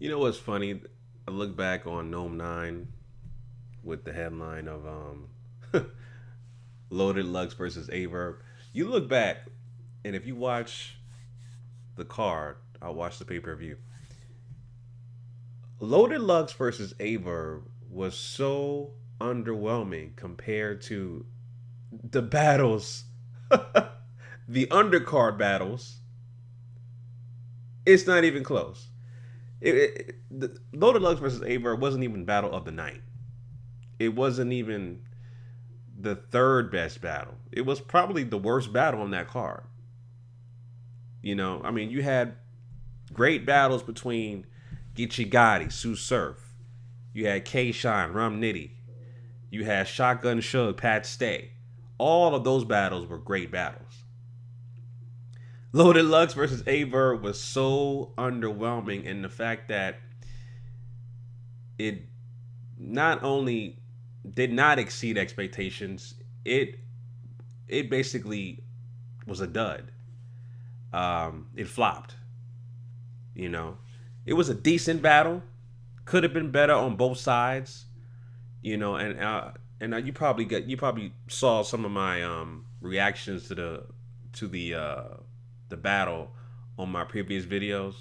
You know what's funny? I look back on Nome9 with the headline of Loaded Lux versus Aye Verb. You look back, and if you watch the card, I'll watch the pay per view. Loaded Lux versus Aye Verb was so underwhelming compared to the battles, the undercard battles. It's not even close. The Loaded Lux versus Aye Verb wasn't even battle of the night. It wasn't even the third best battle. It was probably the worst battle on that card. I mean, you had great battles between Geechee Gotti, Sue Surf. You had K Shine, Rum Nitty. You had Shotgun Shug, Pat Stay. All of those battles were great battles. Loaded Lux versus Aye Verb was so underwhelming in the fact that it not only did not exceed expectations, it basically was a dud. It flopped. You know, it was a decent battle. Could have been better on both sides. And you probably saw some of my reactions to the battle on my previous videos.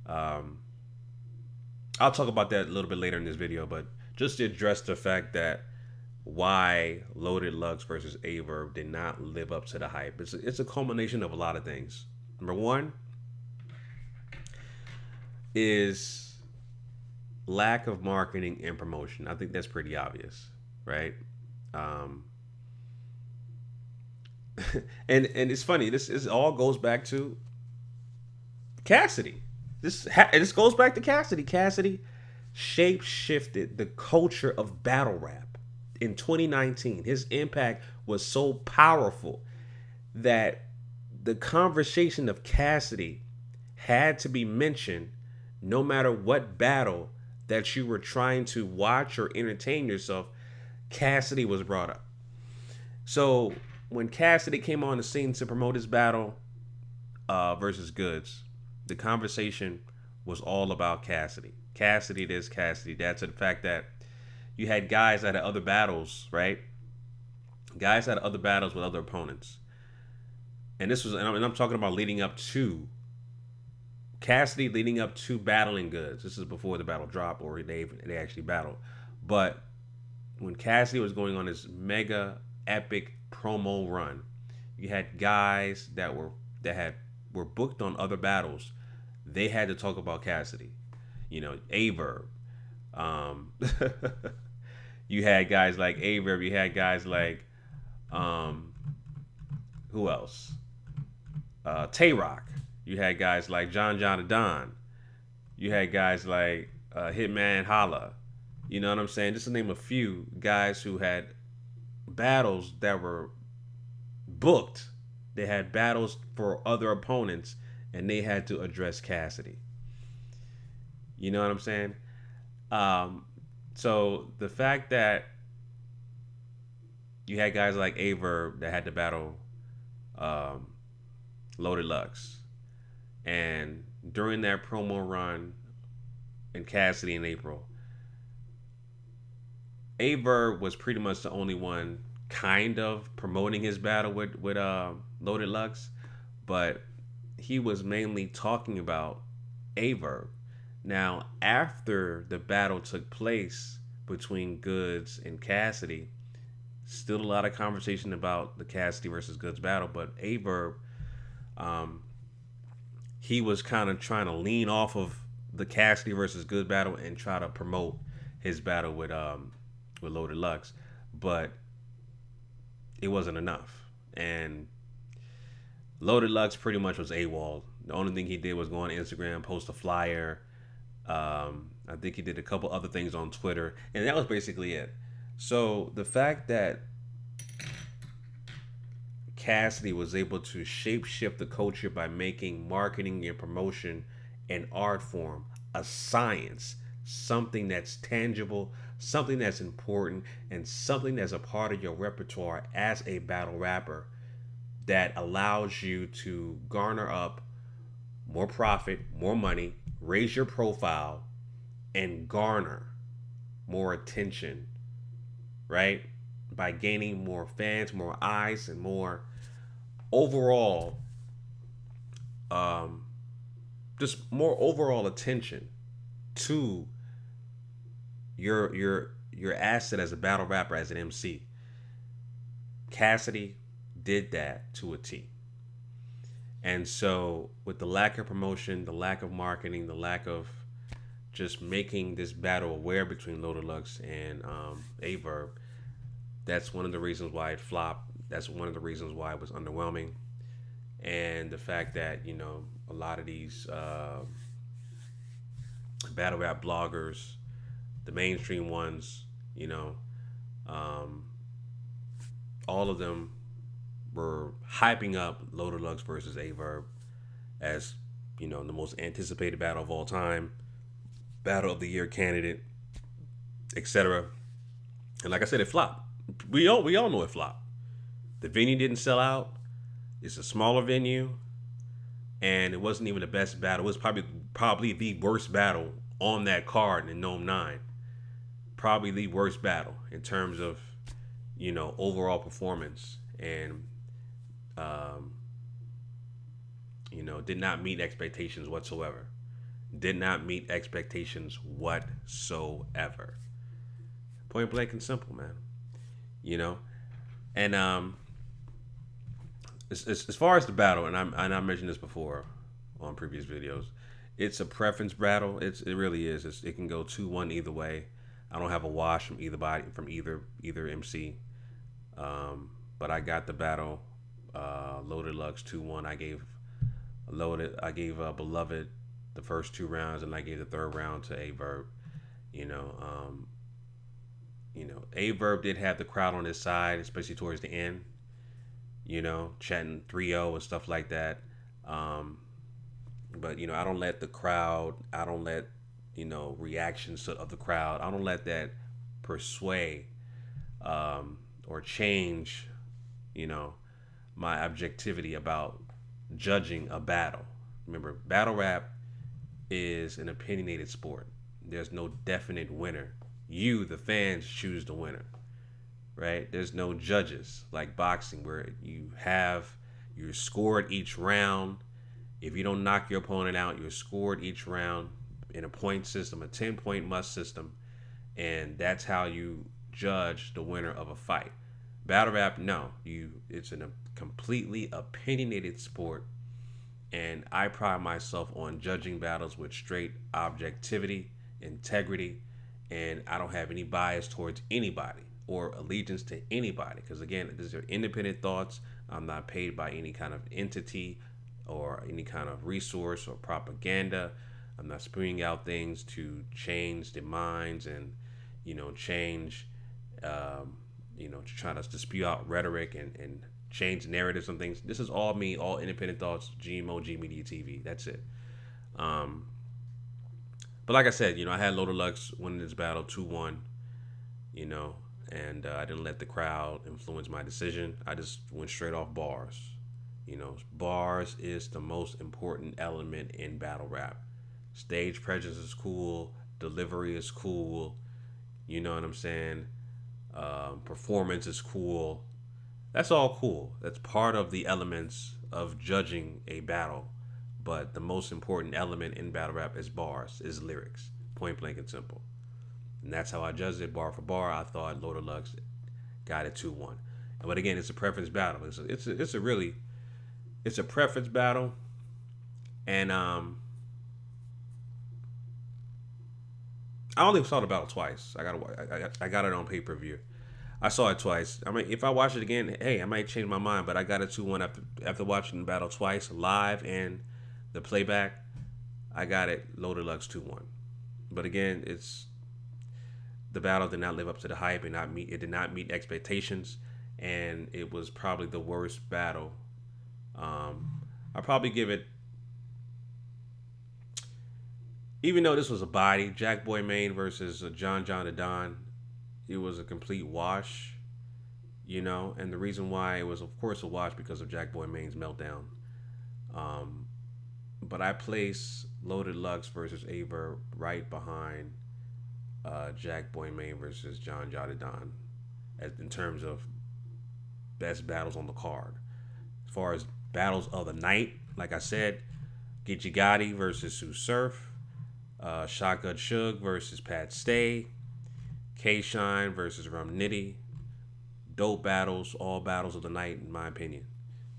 Um, I'll talk about that a little bit later in this video, but just to address the fact that why Loaded Lux versus Aye Verb did not live up to the hype. It's a culmination of a lot of things. Number one is lack of marketing and promotion. I think that's pretty obvious, right? Um, and it's funny. This all goes back to Cassidy. This goes back to Cassidy. Cassidy shape shifted the culture of battle rap in 2019. His impact was so powerful that the conversation of Cassidy had to be mentioned no matter what battle that you were trying to watch or entertain yourself. Cassidy was brought up. So when Cassidy came on the scene to promote his battle versus Goods, the conversation was all about Cassidy. Cassidy this, Cassidy that. To the fact that you had guys that had other battles, right? Guys had other battles with other opponents, and I'm talking about leading up to Cassidy, leading up to battling Goods. This is before the battle dropped or they actually battled. But when Cassidy was going on this mega epic promo run, you had guys that were booked on other battles. They had to talk about Cassidy. Aye Verb. Um, you had guys like Aye Verb. You had guys like um, who else? Tay Rock. You had guys like John Don. You had guys like Hitman Holla. You know what I'm saying? Just to name a few guys who had battles that were booked. They had battles for other opponents, and they had to address Cassidy. You know what I'm saying? Um, so the fact that you had guys like Aye Verb that had to battle um, Loaded Lux, and during that promo run in Cassidy in April, Aye Verb was pretty much the only one kind of promoting his battle with Loaded Lux, but he was mainly talking about Aye Verb. Now, after the battle took place between Goods and Cassidy, still a lot of conversation about the Cassidy versus Goods battle, but Aye Verb, um, he was kind of trying to lean off of the Cassidy versus Goods battle and try to promote his battle with Loaded Lux, but it wasn't enough. And Loaded Lux pretty much was AWOL. The only thing he did was go on Instagram, post a flyer. I think he did a couple other things on Twitter, and that was basically it. So the fact that Cassidy was able to shapeshift the culture by making marketing and promotion an art form, a science, something that's tangible, something that's important, and something that's a part of your repertoire as a battle rapper that allows you to garner up more profit, more money, raise your profile, and garner more attention, right? By gaining more fans, more eyes, and more overall, um, just more overall attention to your asset as a battle rapper, as an MC. Cassidy did that to a T. And so, with the lack of promotion, the lack of marketing, the lack of just making this battle aware between Loaded Lux and Aye Verb, that's one of the reasons why it flopped. That's one of the reasons why it was underwhelming. And the fact that, a lot of these battle rap bloggers, the mainstream ones, um, all of them were hyping up Loaded Lux versus Aye Verb as, the most anticipated battle of all time, battle of the year candidate, etc. And like I said, it flopped. We all know it flopped. The venue didn't sell out. It's a smaller venue, and it wasn't even the best battle. It was probably the worst battle on that card in Nome9. Probably the worst battle in terms of, overall performance, and did not meet expectations whatsoever. Did not meet expectations whatsoever. Point blank and simple, man. And as far as the battle, and I mentioned this before on previous videos, it's a preference battle. It really is. It can go 2-1 either way. I don't have a wash from either MC. But I got the battle, Loaded Lux 2-1. I gave Beloved the first 2 rounds, and I gave the third round to Aye Verb. Aye Verb did have the crowd on his side, especially towards the end. Chatting 3-0 and stuff like that. But I don't let the crowd. I don't let reactions of the crowd. I don't let that persuade or change my objectivity about judging a battle. Remember, battle rap is an opinionated sport. There's no definite winner. You, the fans, choose the winner, right? There's no judges like boxing where you're scored each round. If you don't knock your opponent out, you're scored each round in a point system, a 10-point must system, and that's how you judge the winner of a fight. Battle rap, no, it's a completely opinionated sport, and I pride myself on judging battles with straight objectivity, integrity, and I don't have any bias towards anybody or allegiance to anybody, because again, these are independent thoughts. I'm not paid by any kind of entity or any kind of resource or propaganda. I'm not spewing out things to change the minds and change to try to spew out rhetoric and change narratives and things. This is all me, all independent thoughts. GMOGMedia TV. That's it. But like I said, I had Loaded Lux winning this battle 2-1. And I didn't let the crowd influence my decision. I just went straight off bars. Bars is the most important element in battle rap. Stage presence is cool. Delivery is cool. You know what I'm saying? Performance is cool. That's all cool. That's part of the elements of judging a battle. But the most important element in battle rap is bars, is lyrics. Point blank and simple. And that's how I judged it, bar for bar. I thought Loaded Lux got it 2-1. But again, it's a preference battle. It's a preference battle. And I only saw the battle twice. I got it on pay-per-view. I saw it twice. I mean, if I watch it again, hey, I might change my mind. But I got it 2-1 after watching the battle twice, live and the playback. I got it Loaded Lux 2-1. But again, the battle did not live up to the hype, and it did not meet expectations, and it was probably the worst battle. I'll probably give it, even though this was a body, Jack Boy Maine versus John the Don, it was a complete wash, and the reason why it was, of course, a wash because of Jack Boy Maine's meltdown. But I place Loaded Lux versus Aye Verb, right behind Jack Boy Main versus John Jadadon, in terms of best battles on the card. As far as battles of the night, like I said, Get You Gotti versus Sue Surf, Shotgun Suge versus Pat Stay, K Shine versus Rum Nitty. Dope battles, all battles of the night, in my opinion.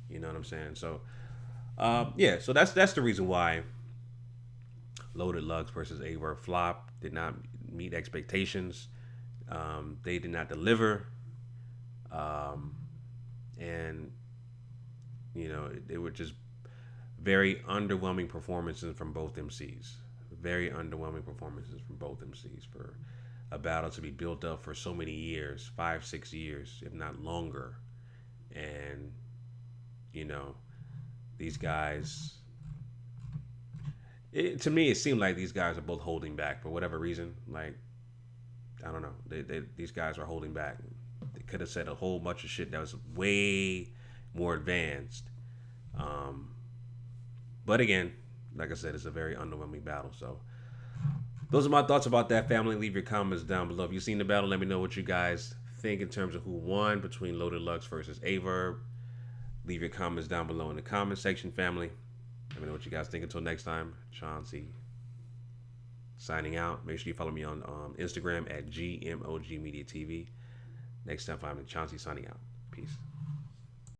You know what I'm saying? So, yeah, so that's the reason why Loaded Lux versus Aye Verb flop did not meet expectations. They did not deliver, um, and they were just very underwhelming performances from both MCs. Very underwhelming performances from both MCs for a battle to be built up for so many years, 5, 6 years, if not longer. And, you know, these guys, to me, it seemed like these guys are both holding back for whatever reason. Like, I don't know. These guys are holding back. They could have said a whole bunch of shit that was way more advanced. Um, but again, like I said, it's a very underwhelming battle. So those are my thoughts about that, family. Leave your comments down below. If you've seen the battle, let me know what you guys think in terms of who won between Loaded Lux versus Aye Verb. Leave your comments down below in the comment section, family. Let me know what you guys think. Until next time, Chauncey signing out. Make sure you follow me on Instagram at GMOGMediaTV. Next time, family, Chauncey signing out. Peace.